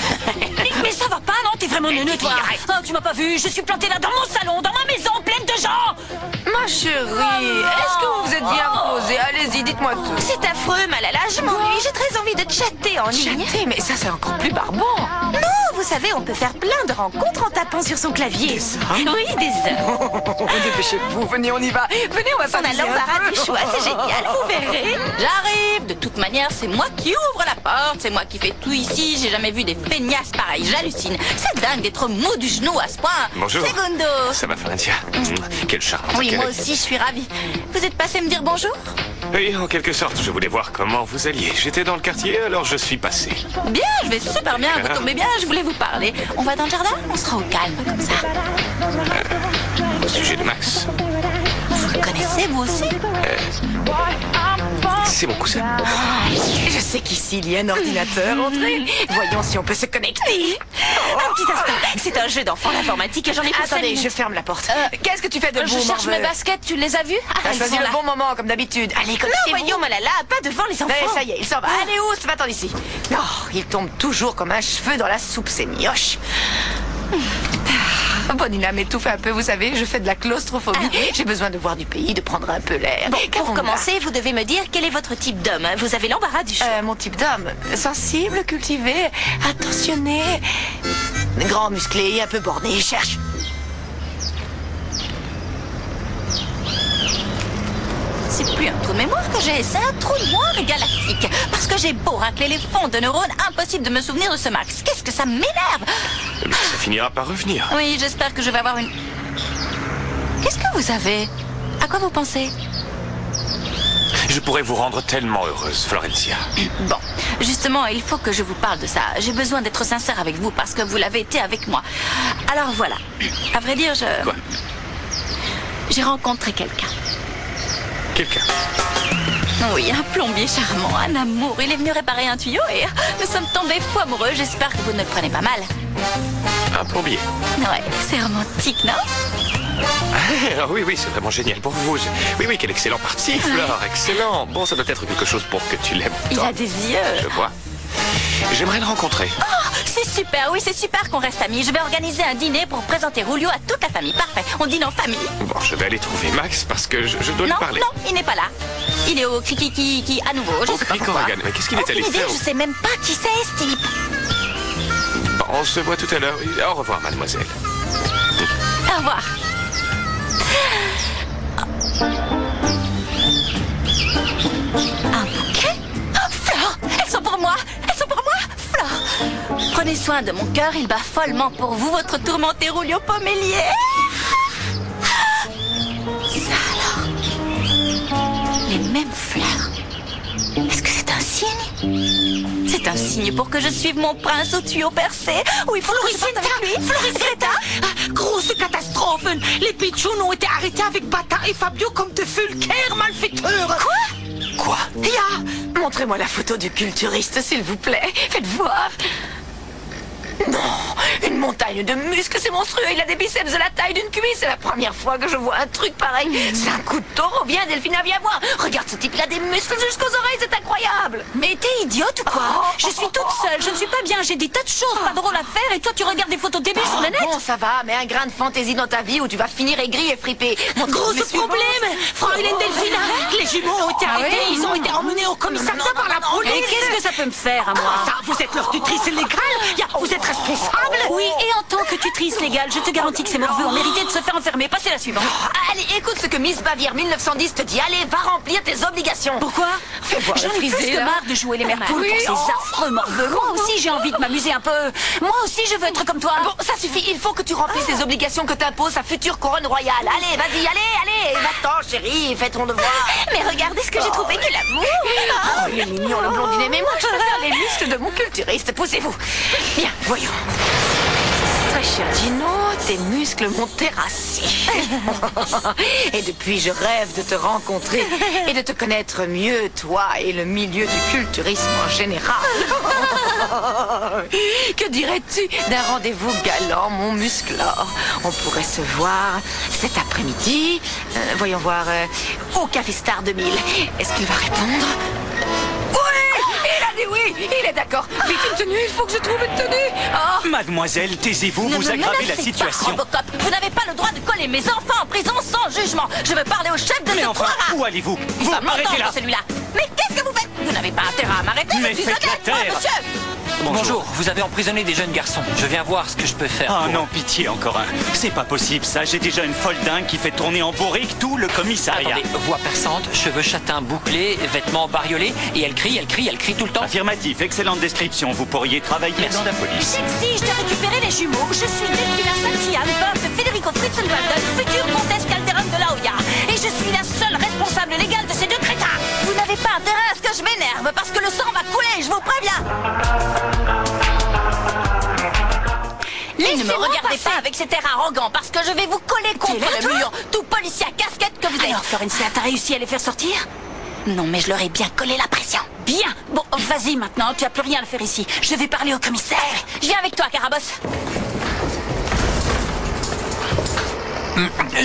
Mais ça va pas, non? T'es vraiment neuneux, toi? Oh, tu m'as pas vu? Je suis plantée là dans mon salon, dans ma maison, pleine de gens! Ma chérie, est-ce que vous vous êtes bien reposée? Allez-y, dites-moi tout. C'est affreux, Malala, je m'ennuie. J'ai très envie de chatter en ligne. Chatter, mais ça c'est encore plus barbant. Non, vous savez, on peut faire plein de rencontres en tapant sur son clavier. Des heures? Oui, des heures. Dépêchez-vous, venez, on y va. Venez, on va On s'amuser a un l'embarras peu. du choix, c'est génial, vous verrez. J'arrive, de toute manière, c'est moi qui ouvre la porte, c'est moi qui fais tout ici, j'ai jamais vu des feignasses pareilles, j'hallucine. C'est dingue d'être mou du genou à ce point. Bonjour. Segundo. Ça va, Florencia? Quel charme. Oui, moi aussi, je suis ravie. Vous êtes passé me dire bonjour? Oui, en quelque sorte, je voulais voir comment vous alliez. J'étais dans le quartier, alors je suis passé. Bien, je vais super bien, vous tombez bien, je voulais vous parler. On va dans le jardin? On sera au calme, comme ça. Au sujet de Max. Vous le connaissez, vous aussi? C'est mon cousin. Je sais qu'ici il y a un ordinateur, André. Voyons si on peut se connecter. Un petit instant, c'est un jeu d'enfant l'informatique et j'en ai pour 5 Attendez, minutes. je ferme la porte. Qu'est-ce que tu fais debout, Je cherche Morveux? mes baskets, tu les as vues? T'as choisi le bon moment, comme d'habitude. Allez, Non, connectez-vous. voyons, Malala, pas devant les enfants. Ça y est, il s'en va. Allez, Oust, va-t'en d'ici. Oh, il tombe toujours comme un cheveu dans la soupe, c'est mioche. Bonilla m'étouffe un peu, vous savez, je fais de la claustrophobie. Ah oui? J'ai besoin de voir du pays, de prendre un peu l'air. Bon, Car pour on a- commencer, vous devez me dire quel est votre type d'homme. Vous avez l'embarras du choix. Mon type d'homme, sensible, cultivé, attentionné, grand musclé et un peu borné, cherche. C'est plus un trou de mémoire que j'ai, c'est un trou noir galactique. Parce que j'ai beau racler les fonds de neurones, impossible de me souvenir de ce Max. Qu'est-ce que ça m'énerve! Mais ça finira par revenir. Oui, j'espère que je vais avoir une... Qu'est-ce que vous avez? À quoi vous pensez? Je pourrais vous rendre tellement heureuse, Florencia. Bon, justement, il faut que je vous parle de ça. J'ai besoin d'être sincère avec vous parce que vous l'avez été avec moi. Alors voilà. À vrai dire, Quoi? j'ai rencontré quelqu'un. Quelqu'un. Oui, un plombier charmant, un amour. Il est venu réparer un tuyau et nous sommes tombés fous amoureux. J'espère que vous ne le prenez pas mal. Un plombier. Ouais, c'est romantique, non? Ah, oui, c'est vraiment génial pour vous. Oui, quel excellent parti, Flore, excellent. Bon, ça doit être quelque chose pour que tu l'aimes. Il tant. a des yeux. Je vois. J'aimerais le rencontrer. Oh, c'est super, oui, c'est super qu'on reste amis. Je vais organiser un dîner pour présenter Julio à toute la famille. Parfait, on dîne en famille. Bon, je vais aller trouver Max parce que je dois Non, lui parler. non, il n'est pas là. Il est au Krikiki à nouveau, je sais pas pourquoi. Corrigan, mais qu'est-ce qu'il est allé Aucune idée, faire je sais même pas qui c'est, ce type. Bon, on se voit tout à l'heure. Au revoir, mademoiselle. Au revoir. Un bouquet? Oh, Flore, elles sont pour moi. Elles sont pour moi, Flore. Prenez soin de mon cœur, il bat follement pour vous, votre tourmenté Julio Pomélier. Ça alors. Les mêmes fleurs. Est-ce que c'est un signe? C'est un signe pour que je suive mon prince au tuyau percé. Oui, Floricienta, Floricienta, grosse catastrophe. Les pitchouns ont été arrêtés avec Bata et Fabio comme de vulgaires malfaiteurs. Quoi? Ya, montrez-moi la photo du culturiste, s'il vous plaît. Faites voir. Non, une montagne de muscles, c'est monstrueux. Il a des biceps de la taille d'une cuisse. C'est la première fois que je vois un truc pareil. C'est un coup de taureau. Viens, Delphina, viens voir. Regarde ce type, il a des muscles jusqu'aux oreilles, c'est incroyable. Mais t'es idiote ou quoi? Je suis toute seule, je ne suis pas bien, j'ai des tas de choses pas drôles à faire et toi tu regardes des photos débiles sur le net. Bon, ça va, mais un grain de fantaisie dans ta vie où tu vas finir aigri et fripé. Gros problème, Fräulein Delphina. Les jumeaux ont été arrêtés, ils ont été emmenés au commissariat par la police. Et qu'est-ce que ça peut me faire à moi? Ça, vous êtes leur tutrice légale, vous êtes responsable. Oui, et en tant que tutrice légale, je te garantis que ces morveux ont mérité de se faire enfermer. Passez la suivante. Allez, écoute ce que Miss Bavière 1910 te dit. Allez, va remplir tes obligations. Pourquoi? Fais voir J'en le ai plus frisé, que là. marre de jouer les mercouilles Oui, pour ces affreux morveux. Moi aussi, j'ai envie de m'amuser un peu. Moi aussi, je veux être comme toi. Bon, ça suffit. Il faut que tu remplisses les obligations que t'impose sa future couronne royale. Allez, vas-y, allez. Va-t'en, chérie, fais ton devoir. Mais regardez ce que j'ai trouvé, quel amour. Oh, il est mignon, le blondinet. Mais moi, je préfère les muscles de mon culturiste. Posez-vous. Bien, voyons. Très cher Gino, tes muscles m'ont terrassé. Et depuis, je rêve de te rencontrer et de te connaître mieux, toi et le milieu du culturisme en général. Que dirais-tu d'un rendez-vous galant, mon musclor? On pourrait se voir cet après-midi, voyons voir, au Café Star 2000. Est-ce qu'il va répondre? Il a dit oui, il est d'accord. Vite une tenue, il faut que je trouve une tenue. Oh. Mademoiselle, taisez-vous, vous Ne me aggravez la menacez situation. pas, Robocop. Vous n'avez pas le droit de coller mes enfants en prison sans jugement. Je veux parler au chef de Mais ce enfin, Croira. où allez-vous? Il Vous, va arrêtez m'entendre, là. celui-là. Mais qu'est-ce que vous faites? Vous n'avez pas intérêt à m'arrêter. Mais je suis faites-la honnête, moi, taire. monsieur. Bonjour, vous avez emprisonné des jeunes garçons. Je viens voir ce que je peux faire. Ah pour- non, pitié, encore un. C'est pas possible, ça. J'ai déjà une folle dingue qui fait tourner en bourrique tout le commissariat. Attendez, voix perçante, cheveux châtains bouclés, vêtements bariolés, et elle crie tout le temps. Affirmatif, excellente description. Vous pourriez travailler dans la police. Si je t'ai récupéré les jumeaux, je suis Delphina Santillan, veuve de Federico Fritzenwalden, future comtesse Calderon de la Hoya. Et je suis la seule responsable légale de ces deux crétins. Vous n'avez pas intérêt à ce que je m'énerve parce que le sang va couler, je vous préviens. Et ne me regardez pas avec cet air arrogant parce que je vais vous coller contre le mur, tout policier à casquette que vous êtes. Alors, Florencia, t'as réussi à les faire sortir? Non, mais je leur ai bien collé la pression. Bien. Bon, vas-y maintenant, tu as plus rien à faire ici. Je vais parler au commissaire. Je viens avec toi, Carabosse.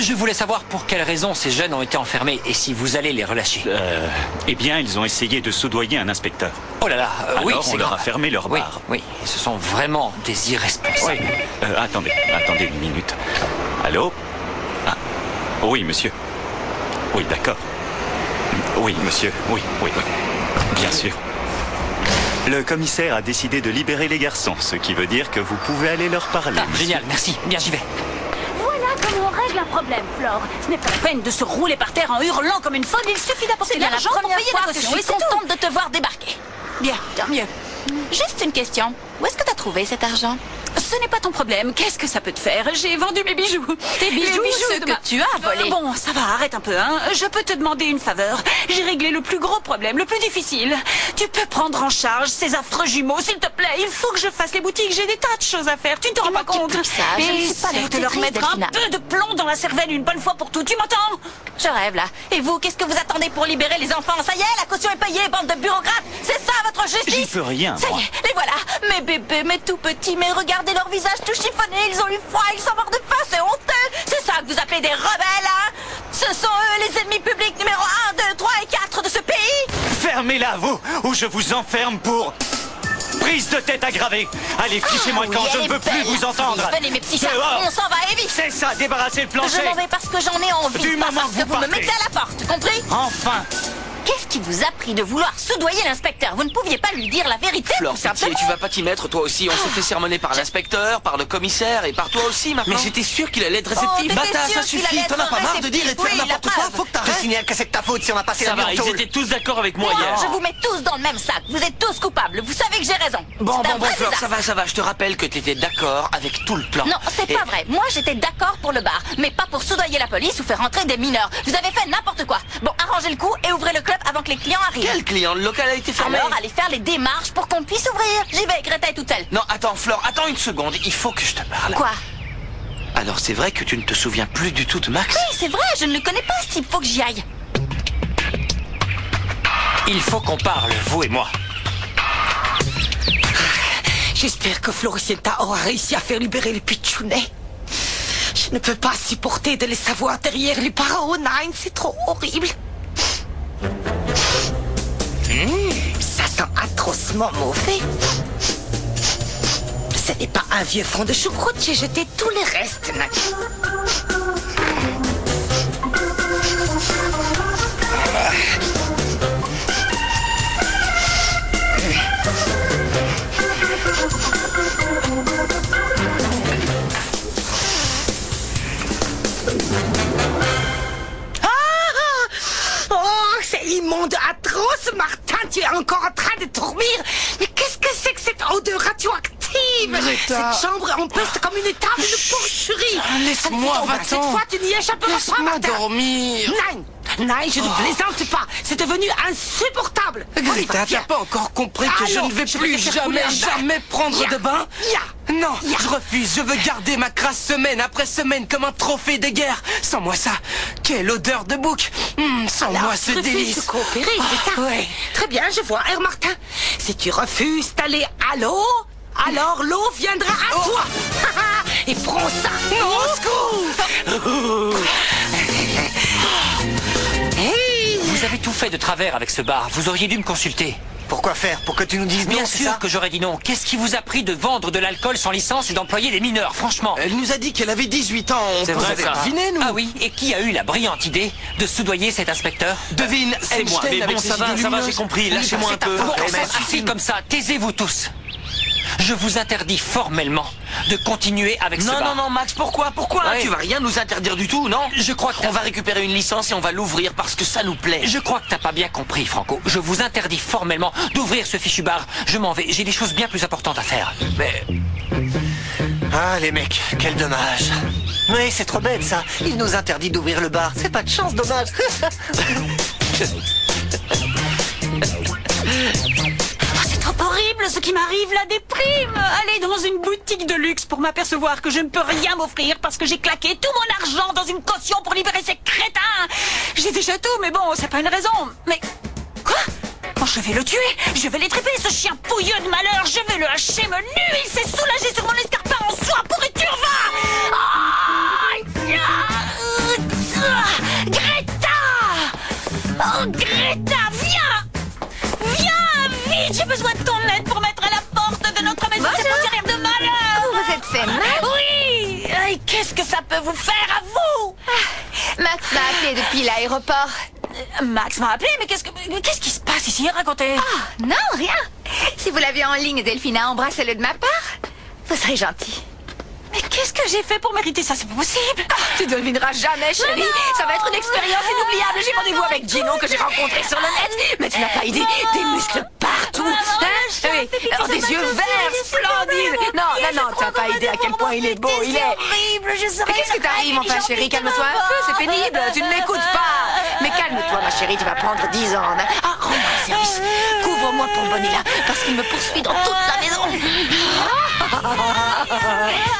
Je voulais savoir pour quelles raisons ces jeunes ont été enfermés et si vous allez les relâcher. Eh bien, ils ont essayé de soudoyer un inspecteur. Oh là là, oui, Alors, c'est on leur grave. a fermé leur Oui, bar. oui, ce sont vraiment des irresponsables. Oui. Attendez une minute. Allô? Ah. Oui, monsieur. Oui, d'accord. Oui, monsieur. Oui. Bien sûr. Le commissaire a décidé de libérer les garçons, ce qui veut dire que vous pouvez aller leur parler. Ah, génial, merci. Bien, j'y vais. Voilà comment on règle un problème, Flore. Ce n'est pas la peine de se rouler par terre en hurlant comme une folle. Il suffit d'apporter C'est de bien la l'argent pour première payer fois la que je caution. suis contente de te voir débarquer. Bien, tant mieux. Juste une question. Où est-ce que t'as trouvé cet argent? Ce n'est pas ton problème. Qu'est-ce que ça peut te faire? J'ai vendu mes bijoux. Tes bijoux, ceux de que tu as volés. Bon, ça va, arrête un peu, hein. Je peux te demander une faveur. J'ai réglé le plus gros problème, le plus difficile. Tu peux prendre en charge ces affreux jumeaux, s'il te plaît. Il faut que je fasse les boutiques. J'ai des tas de choses à faire. Tu ne te rends pas compte. ça, je ne suis pas Essaie leur de leur tutrice, mettre un Delphina. peu de plomb dans la cervelle une bonne fois pour toutes. Tu m'entends? Je rêve là. Et vous, qu'est-ce que vous attendez pour libérer les enfants? Ça y est, la caution est payée, bande de bureaucrates. C'est ça votre justice? J'y peux rien, Ça moi. y est, les voilà. Mes bébés, mes tout petits, mais regardez leur visage tout chiffonné. Ils ont eu froid, ils sont morts de faim, c'est honteux. C'est ça que vous appelez des rebelles, hein? Ce sont eux les ennemis publics numéro 1, 2, 3 et 4 de ce pays. Fermez-la, vous, ou je vous enferme pour... Prise de tête aggravée. Allez, fichez-moi le camp, je ne peux plus vous entendre. Venez mes petits chats, Dehors. on s'en va et vite. C'est ça, débarrassez le plancher. Je m'en vais parce que j'en ai envie, Du pas moment parce que que vous vous me partez. mettez à la porte, compris? Enfin. Qu'est-ce qui vous a pris de vouloir soudoyer l'inspecteur? Vous ne pouviez pas lui dire la vérité, Flore, tout pitié, simplement. tu vas pas t'y mettre toi aussi. On s'est fait sermonner par l'inspecteur, par le commissaire et par toi aussi maintenant. Mais j'étais sûr qu'il allait être Oh, réceptif. t'étais Bata, sûr ça qu'il suffit. allait T'en as être pas marre de dire et de faire réceptif. Oui, n'importe la quoi. preuve. Faut que Je t'arrêtes. signale que c'est de ta faute si on a passé Ça la nuit va, en ils tôle. étaient tous d'accord avec moi Non, hier. je vous mets tous dans le même sac. Vous êtes tous coupables. Vous savez que j'ai raison. Bon, C'est un vrai Fleur, désastre. ça va. Je te rappelle que t'étais d'accord avec tout le plan. Non, c'est Et- pas vrai. Moi, j'étais d'accord pour le bar, mais pas pour soudoyer la police ou faire entrer des mineurs. Vous avez fait n'importe quoi. Bon, arrangez le coup et ouvrez le club avant que les clients arrivent. Quel client? Le local a été fermé. Alors, allez faire les démarches pour qu'on puisse ouvrir. J'y vais, Greta est toute seule. Non, attends, Flore, attends une seconde. Il faut que je te parle. Quoi? Alors, c'est vrai que tu ne te souviens plus du tout de Max? Oui, c'est vrai, je ne le connais pas, ce type. Faut que j'y aille. Il faut qu'on parle, vous et moi. J'espère que Floricienta aura réussi à faire libérer les pitchounets. Je ne peux pas supporter de les savoir derrière les barreaux, Nine, c'est trop horrible. Ça sent atrocement mauvais. Ce n'est pas un vieux fond de choucroute, j'ai jeté tous les restes, Nine. Oh, c'est immonde, atroce, Martin, tu es encore en train de dormir. Mais qu'est-ce que c'est que cette odeur radioactive? Greta. Cette chambre empeste comme une table de porcherie. Laisse-moi, Allez, va-t'en. cette fois, tu n'y échapperas pas, Laisse-moi Martin. dormir. Nine, je ne plaisante pas. C'est devenu insupportable. Greta, t'as pas encore compris que je Allons, ne vais je vais plus te faire couler jamais un bain. prendre Ya. de bain? Ya. Non, Ya. je refuse. Je veux garder ma crasse semaine après semaine comme un trophée de guerre. Sans moi ça, quelle odeur de bouc. Sans Alors, moi ce tu refuses délice. de coopérer, c'est ça? Ouais. Très bien, je vois, Herr Martin. Si tu refuses d'aller à l'eau, alors l'eau viendra à toi. Et prends ça. Hey. Vous avez tout fait de travers avec ce bar. Vous auriez dû me consulter. Pourquoi faire? Pour que tu nous dises non, Bien c'est sûr ça? que j'aurais dit non. Qu'est-ce qui vous a pris de vendre de l'alcool sans licence et d'employer des mineurs, franchement? Elle nous a dit qu'elle avait 18 ans. On C'est vous vrai, avait ça. deviné, nous. Ah oui, et qui a eu la brillante idée de soudoyer cet inspecteur? Devine, C'est moi, Einstein mais avec bon, ses ça va, idées j'ai lumineuses. compris. Oui, Lâchez-moi bah, un peu. c'est ta Bon, faute. ça suffit comme ça. Taisez-vous tous. Je vous interdis formellement de continuer avec ce Non, bar. non, Max, pourquoi? Ouais. Tu vas rien nous interdire du tout, non? Je crois que On va récupérer une licence et on va l'ouvrir parce que ça nous plaît. Je crois que t'as pas bien compris, Franco. Je vous interdis formellement d'ouvrir ce fichu bar. Je m'en vais. J'ai des choses bien plus importantes à faire. Mais... Ah, les mecs, quel dommage. Oui, c'est trop bête, ça. Il nous interdit d'ouvrir le bar. C'est pas de chance, dommage. C'est trop horrible ce qui m'arrive, la déprime. Aller dans une boutique de luxe pour m'apercevoir que je ne peux rien m'offrir parce que j'ai claqué tout mon argent dans une caution pour libérer ces crétins. J'ai déjà tout, mais bon, c'est pas une raison. Mais quoi? Oh, je vais le tuer. Je vais l'étriper, ce chien pouilleux de malheur. Je vais le hacher me nu. Il s'est soulagé sur mon escarpin en soie pourriture. Va! Greta! Oh, Greta, viens! Viens, vite! J'ai besoin de ton aide pour mettre à la porte de notre maison cette fonctionnaire de malheur! Vous vous êtes fait mal? Oui! Et qu'est-ce que ça peut vous faire à vous? Max m'a appelé depuis l'aéroport. Max m'a appelé, mais qu'est-ce qui se passe ici? Racontez! Ah, non, rien. Si vous l'avez en ligne, Delphina, embrassez-le de ma part. Vous serez gentil. Mais qu'est-ce que j'ai fait pour mériter ça? C'est pas possible! Tu devineras jamais, chérie. Ça va être une expérience inoubliable. J'ai rendez-vous avec Gino que j'ai rencontré sur le net. Mais tu n'as pas idée, des muscles partout. Oui, alors des yeux verts, splendides. Non, tu n'as pas idée à quel point il est beau. Il est horrible, je serais... Mais qu'est-ce qui t'arrive, enfin, chérie? Calme-toi un peu, c'est pénible. Tu ne m'écoutes pas. Mais calme-toi, ma chérie, tu vas prendre 10 ans. Ah, rends-moi un service. Couvre-moi pour bonnet là, parce qu'il me poursuit dans toute la maison.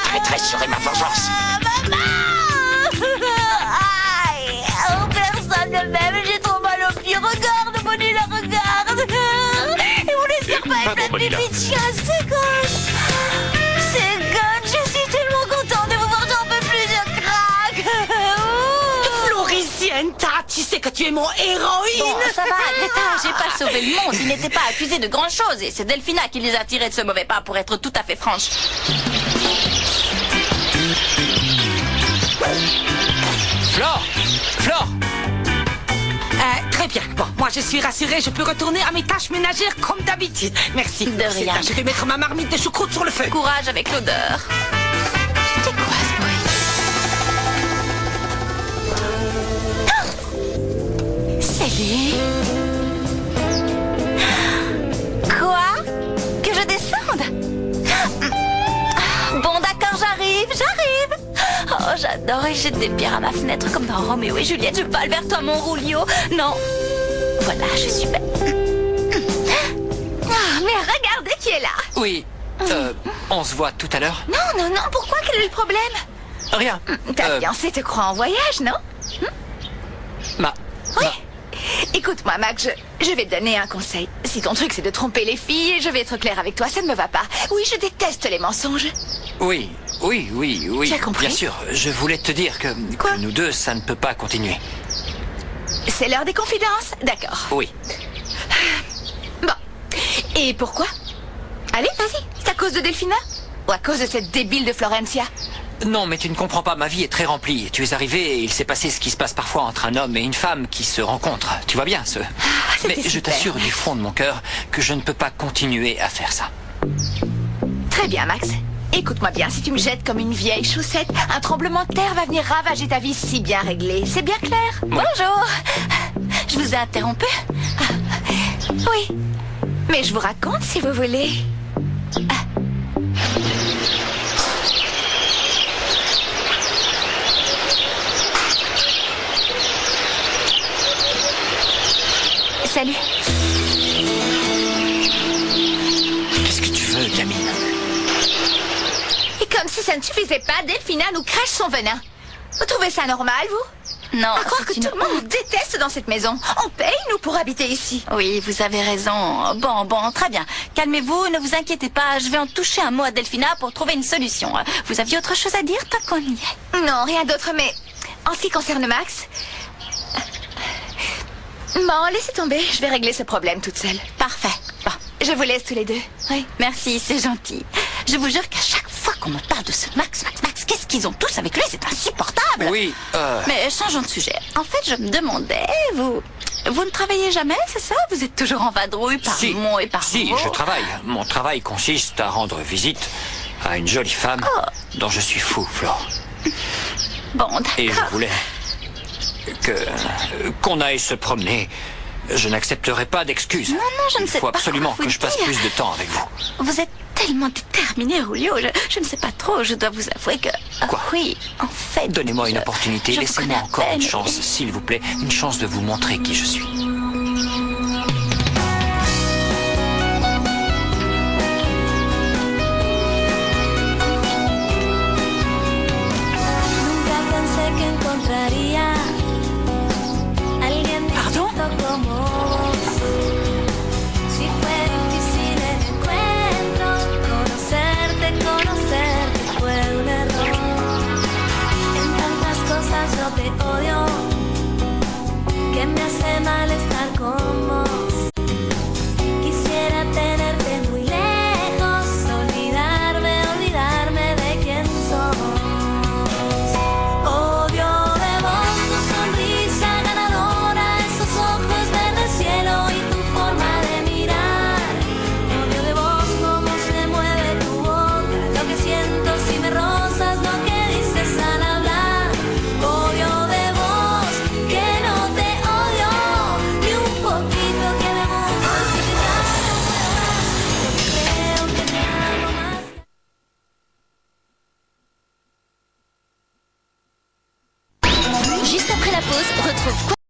Traîtresse serait ma vengeance. Maman! Aïe! Oh, personne ne m'aime, j'ai trop mal aux pieds. Regarde, Bonnie, la regarde. Et mon escarpin est plein de Bonnie, là. pipis de chien. C'est God! C'est God! Je suis tellement contente de vous voir, j'en peux plus, je craque. Floricienta, tu sais que tu es mon héroïne. Bon, ça va, Greta, j'ai pas sauvé le monde. Il n'était pas accusé de grand chose et c'est Delphina qui les a tirés de ce mauvais pas, pour être tout à fait franche. Flore! Flore! Très bien. Bon, moi je suis rassurée, je peux retourner à mes tâches ménagères comme d'habitude. Merci. De rien. Je vais mettre ma marmite de choucroute sur le feu. Courage avec l'odeur. C'était quoi ce bruit? C'est lui. Quoi? Que je descende? Bon, d'accord, j'arrive. Oh, j'adore et jette des pierres à ma fenêtre comme dans Roméo et Juliette. Je vole vers toi, mon Roulio. Non. Voilà, je suis belle. Ah, mais regardez qui est là. Oui, on se voit tout à l'heure. Non, pourquoi? Quel est le problème? Rien. Ta fiancée te croit en voyage, non? Oui. Écoute-moi, Max, je vais te donner un conseil. Si ton truc c'est de tromper les filles, je vais être claire avec toi, ça ne me va pas. Oui, je déteste les mensonges. Oui. Tu as compris? Bien sûr, je voulais te dire que nous deux, ça ne peut pas continuer. C'est l'heure des confidences? D'accord. Oui. Bon. Et pourquoi? Allez, vas-y. C'est à cause de Delphina? Ou à cause de cette débile de Florencia? Non, mais tu ne comprends pas, ma vie est très remplie. Tu es arrivé et il s'est passé ce qui se passe parfois entre un homme et une femme qui se rencontrent. Tu vois bien, mais je t'assure du fond de mon cœur que je ne peux pas continuer à faire ça. Très bien, Max. Écoute-moi bien, si tu me jettes comme une vieille chaussette, un tremblement de terre va venir ravager ta vie si bien réglée. C'est bien clair? Oui. Bonjour. Je vous ai interrompu? Oui. Mais je vous raconte si vous voulez. Salut. Qu'est-ce que tu veux, gamine? Et comme si ça ne suffisait pas, Delphina nous crache son venin. Vous trouvez ça normal, vous? Non. À croire que tout le monde nous déteste dans cette maison. On paye, nous, pour habiter ici. Oui, vous avez raison. Bon, très bien. Calmez-vous, ne vous inquiétez pas. Je vais en toucher un mot à Delphina pour trouver une solution. Vous aviez autre chose à dire tant qu'on y est? Non, rien d'autre, mais en ce qui concerne Max... Bon, laissez tomber. Je vais régler ce problème toute seule. Parfait. Bon. Je vous laisse tous les deux. Oui, merci, c'est gentil. Je vous jure qu'à chaque fois qu'on me parle de ce Max, qu'est-ce qu'ils ont tous avec lui? C'est insupportable. Oui, Mais changeons de sujet. En fait, je me demandais, vous ne travaillez jamais, c'est ça? Vous êtes toujours en vadrouille par mots et par Si, mots. je travaille. Mon travail consiste à rendre visite à une jolie femme dont je suis fou, Flore. Bon, d'accord. Et je voulais qu'on aille se promener. Je n'accepterai pas d'excuses. Non, je ne sais pas. Il faut absolument quoi que je passe dire. plus de temps avec vous. Vous êtes tellement déterminé, Julio. Je ne sais pas trop. Je dois vous avouer que... Quoi? Oui, en fait... Donnez-moi une opportunité. je vous Laissez-moi connais à encore une peine chance, s'il vous plaît. Une chance de vous montrer qui je suis. Nunca pensé que encontraría alguien distinto como vos. Si fue difícil el encuentro, conocerte fue un error. En tantas cosas yo te odio, que me hace mal estar con vos. Quisiera tenerte muy lejos, olvidarme de quién sos. Odio de vos tu sonrisa ganadora, esos ojos verde cielo y tu forma de mirar. Odio de vos cómo se mueve tu boca, lo que siento si me rozas, lo que dices al hablar. Odio de vos que no te odio ni un poquito, que me gustas y que ya no creo que te amo más. Juste après la pause, retrouve